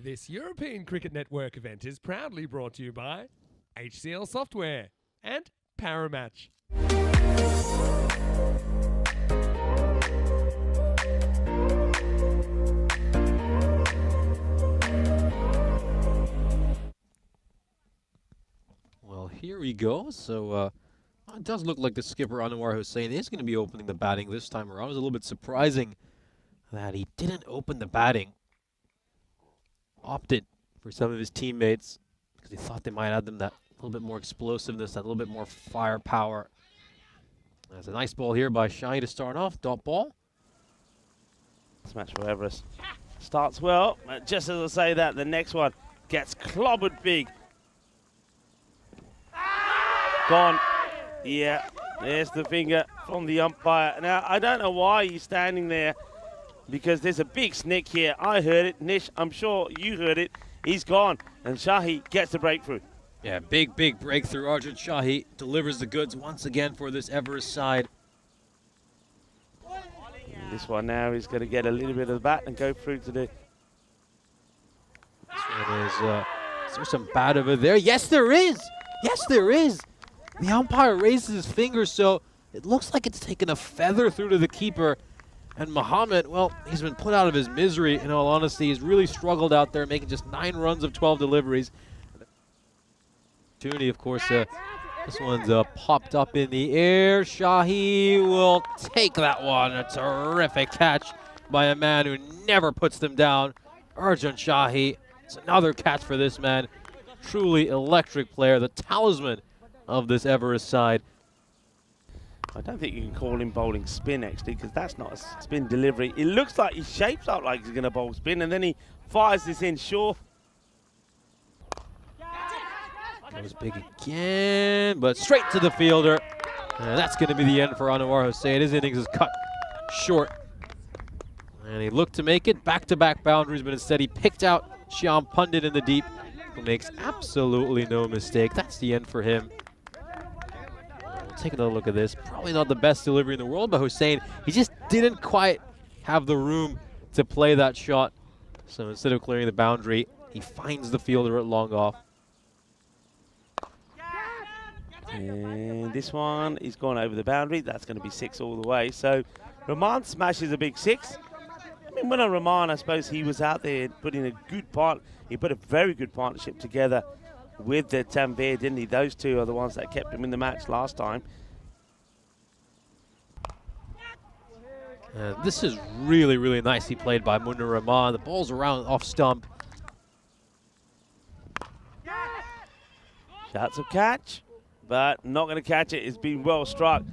This European Cricket Network event is proudly brought to you by HCL Software and Paramatch. Well, here we go. So it does look like the skipper Anwar Hussain is going to be opening the batting this time around. It was a little bit surprising that he didn't open the batting. Opted for some of his teammates because he thought they might add them that little bit more explosiveness, that little bit more firepower. That's a nice ball here by Shahi to start off. Dot ball. Smash for Everest. Starts well, but just as I say that, the next one gets clobbered big. Gone. Yeah, there's the finger from the umpire. Now, I don't know why he's standing there because there's a big snick here. I heard it. Nish, I'm sure you heard it. He's gone, and Shahi gets the breakthrough. Yeah, big breakthrough. Arjun Shahi delivers the goods once again for this Everest side. And this one now is going to get a little bit of the bat and go through to the... This one is there some bat over there? Yes, there is. Yes, there is. The umpire raises his finger, so it looks like it's taken a feather through to the keeper. And Mohammed, well, he's been put out of his misery, in all honesty. He's really struggled out there, making just 9 runs of 12 deliveries. Opportunity, of course, this one's popped up in the air. Shahi will take that one. A terrific catch by a man who never puts them down. Arjun Shahi. It's another catch for this man. Truly electric player, the talisman of this Everest side. I don't think you can call him bowling spin, actually, because that's not a spin delivery. It looks like he shapes up like he's going to bowl spin, and then he fires this in short. Goes big again, but straight to the fielder. And that's going to be the end for Anwar Hussain. His innings is cut short. And he looked to make it back-to-back boundaries, but instead he picked out Shyam Pandit in the deep, who makes absolutely no mistake. That's the end for him. We'll take another look at this. Probably not the best delivery in the world, but Hussain, he just didn't quite have the room to play that shot. So instead of clearing the boundary, he finds the fielder at long off. And this one is gone over the boundary. That's going to be 6 all the way. So Rahman smashes a big 6. I mean, when Rahman, I suppose he was out there putting a good part. He put a very good partnership together with the Tanvir, didn't he? Those two are the ones that kept him in the match last time. This is really nicely played by Munir Rahman. The ball's around off stump. Shouts of catch, but not going to catch it. It's been well struck.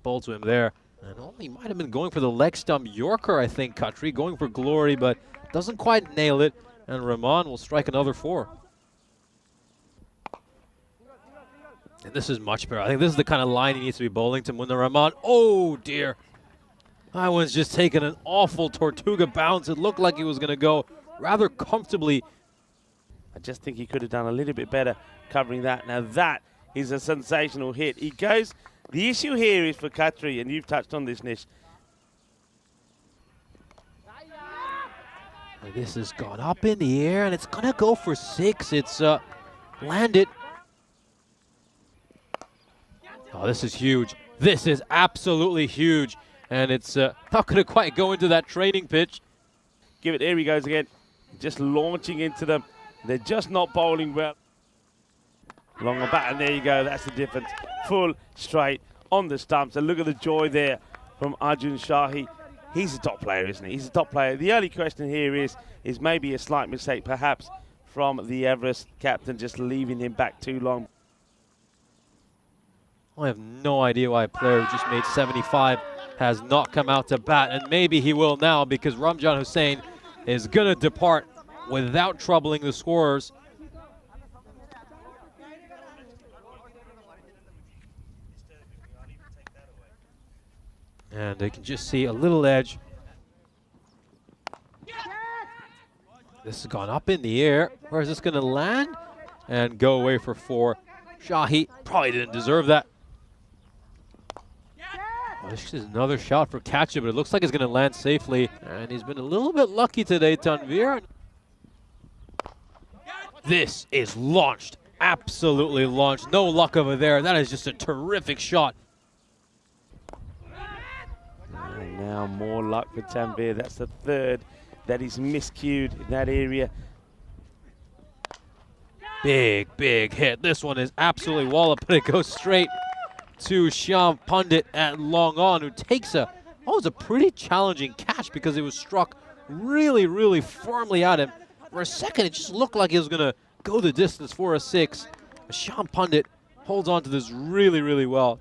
Ball to him there. And he might have been going for the leg stump Yorker, I think, Khatri, going for glory, but doesn't quite nail it. And Rahman will strike another 4. And this is much better. I think this is the kind of line he needs to be bowling to Munir Rahman. Oh, dear. That one's just taken an awful Tortuga bounce. It looked like he was going to go rather comfortably. I just think he could have done a little bit better covering that. Now that is a sensational hit. He goes. The issue here is for Khatri, and you've touched on this, Nish. And this has gone up in the air, and it's going to go for 6. It's landed. Oh, this is huge. This is absolutely huge. And it's not going to quite go into that training pitch. Give it, here he goes again. Just launching into them. They're just not bowling well. Long on bat, and there you go. That's the difference. Full, straight, on the stumps. And look at the joy there from Arjun Shahi. He's a top player, isn't he? He's a top player. The only question here is maybe a slight mistake, perhaps, from the Everest captain, just leaving him back too long. I have no idea why a player who just made 75 has not come out to bat, and maybe he will now because Ramjan Hussain is going to depart without troubling the scorers. And they can just see a little edge. This has gone up in the air. Where is this going to land? And go away for 4. Shahi probably didn't deserve that. Oh, this is another shot for Katcha, but it looks like it's going to land safely. And he's been a little bit lucky today, Tanvir. this is launched. Absolutely launched. No luck over there. That is just a terrific shot. And now more luck for Tanvir. That's the third that he's miscued in that area. Big, big hit. This one is absolutely walloped, but it goes straight to Shyam Pandit at long on, who takes a, oh, it's a pretty challenging catch because it was struck really, really firmly at him. For a second, it just looked like he was going to go the distance for a 6. Shyam Pandit holds on to this really, really well.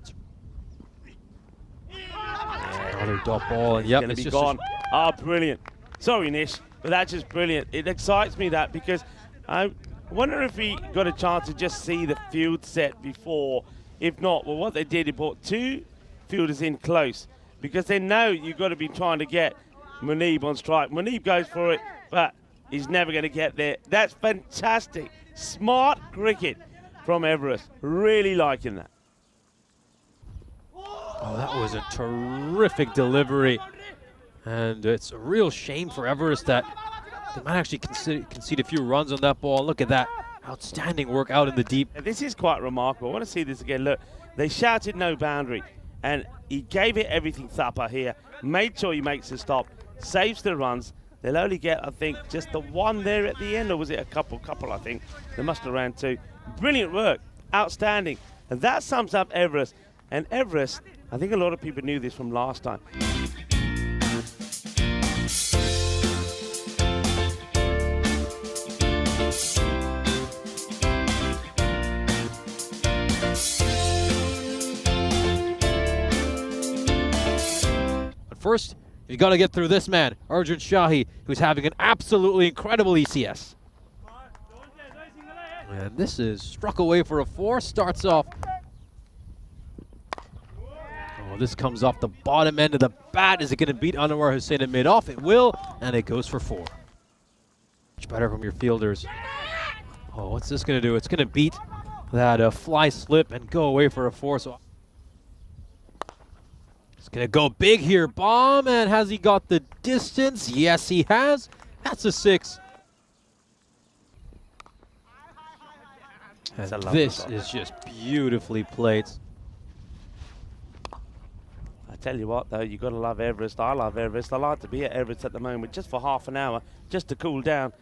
Another dot ball, and yep, it's just gone. Ah, brilliant. Sorry, Nish, but that's just brilliant. It excites me that because I wonder if he got a chance to just see the field set before. If not, well, what they did, they brought 2 fielders in close because they know you've got to be trying to get Muneeb on strike. Muneeb goes for it, but he's never going to get there. That's fantastic. Smart cricket from Everest. Really liking that. Oh, that was a terrific delivery. And it's a real shame for Everest that they might actually concede a few runs on that ball. Look at that. Outstanding work out in the deep. This is quite remarkable. I want to see this again. Look, they shouted no boundary, and he gave it everything, Thapa here. Made sure he makes a stop, saves the runs. They'll only get, I think, just the one there at the end, or was it a couple, I think. They must have ran 2. Brilliant work. Outstanding. And that sums up Everest. And Everest, I think a lot of people knew this from last time. First, you got to get through this man, Arjun Shahi, who's having an absolutely incredible ECS. And this is struck away for a 4, starts off. Oh, this comes off the bottom end of the bat. Is it going to beat Anwar Hussain at mid-off? It will, and it goes for 4. Much better from your fielders. Oh, what's this going to do? It's going to beat that fly slip and go away for a 4. So it's going to go big here. Bomb, and has he got the distance? Yes, he has. That's a 6. And this is just beautifully played. I tell you what, though, you've got to love Everest. I love Everest. I like to be at Everest at the moment just for half an hour, just to cool down.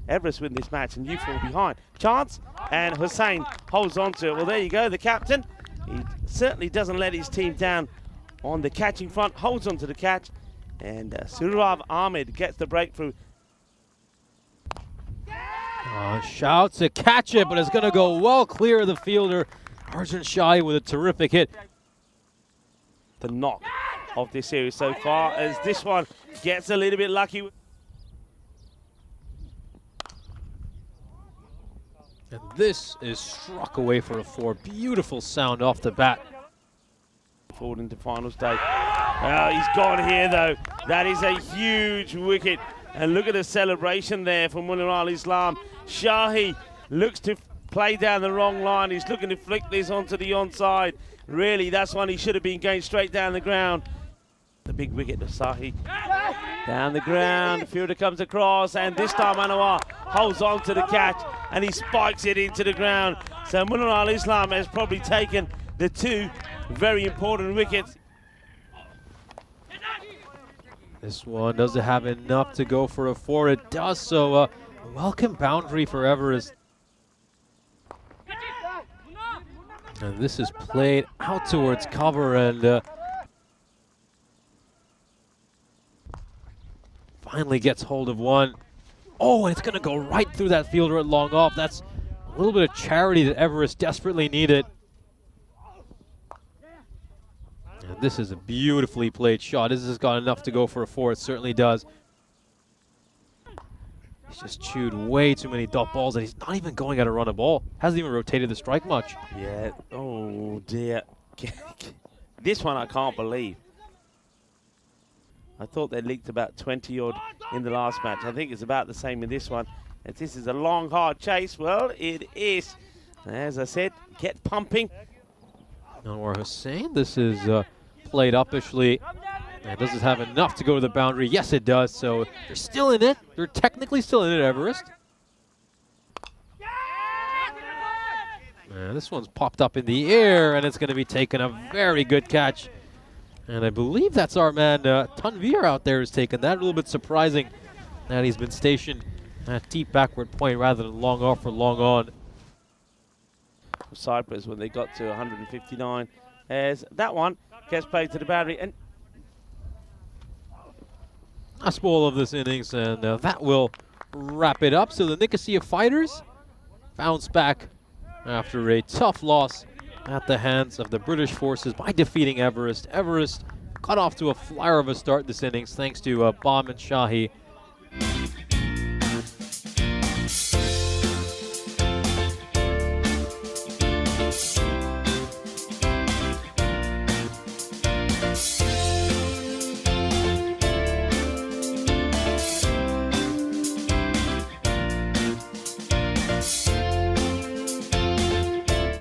Everest win this match, and you fall behind. Chance, and Hussain holds on to it. Well, there you go, the captain. He certainly doesn't let his team down on the catching front, holds on to the catch, and Surav Ahmed gets the breakthrough. Shouts to catch it, but it's going to go well clear of the fielder. Arjun Shahi with a terrific hit. The knock of this series so far, as this one gets a little bit lucky. And this is struck away for a 4. Beautiful sound off the bat. Forward into final stage. Well, he's gone here, though. That is a huge wicket. And look at the celebration there from Munir al-Islam. Shahi looks to play down the wrong line. He's looking to flick this onto the onside. Really, that's one he should have been going straight down the ground. The big wicket of Shahi. Down the ground, the fielder comes across, and this time Anwar holds on to the catch, and he spikes it into the ground. So Munir al-Islam has probably taken the 2 very important wickets. This one doesn't have enough to go for a 4. It does, so a welcome boundary for Everest. And this is played out towards cover, and finally gets hold of one. Oh, and it's going to go right through that fielder at long off. That's a little bit of charity that Everest desperately needed. And this is a beautifully played shot. This has got enough to go for a 4. It certainly does. He's just chewed way too many dot balls, and he's not even going at a run of ball. Hasn't even rotated the strike much. Yeah, oh dear. This one I can't believe. I thought they leaked about 20 odd in the last match. I think it's about the same in this one. If this is a long, hard chase, well, it is. As I said, get pumping. Anwar Hussain, this is played uppishly. And does it have enough to go to the boundary? Yes, it does. So they're still in it. They're technically still in it, Everest. And this one's popped up in the air, and it's going to be taken. A very good catch. And I believe that's our man Tanvir out there who's taken that. A little bit surprising that he's been stationed at deep backward point rather than long off or long on. Cyprus when they got to 159 as that one gets played to the boundary. And last ball of this innings, and that will wrap it up. So the Nicosia Fighters bounce back after a tough loss at the hands of the British forces by defeating Everest. Everest got off to a flyer of a start this innings thanks to Bam and Shahi.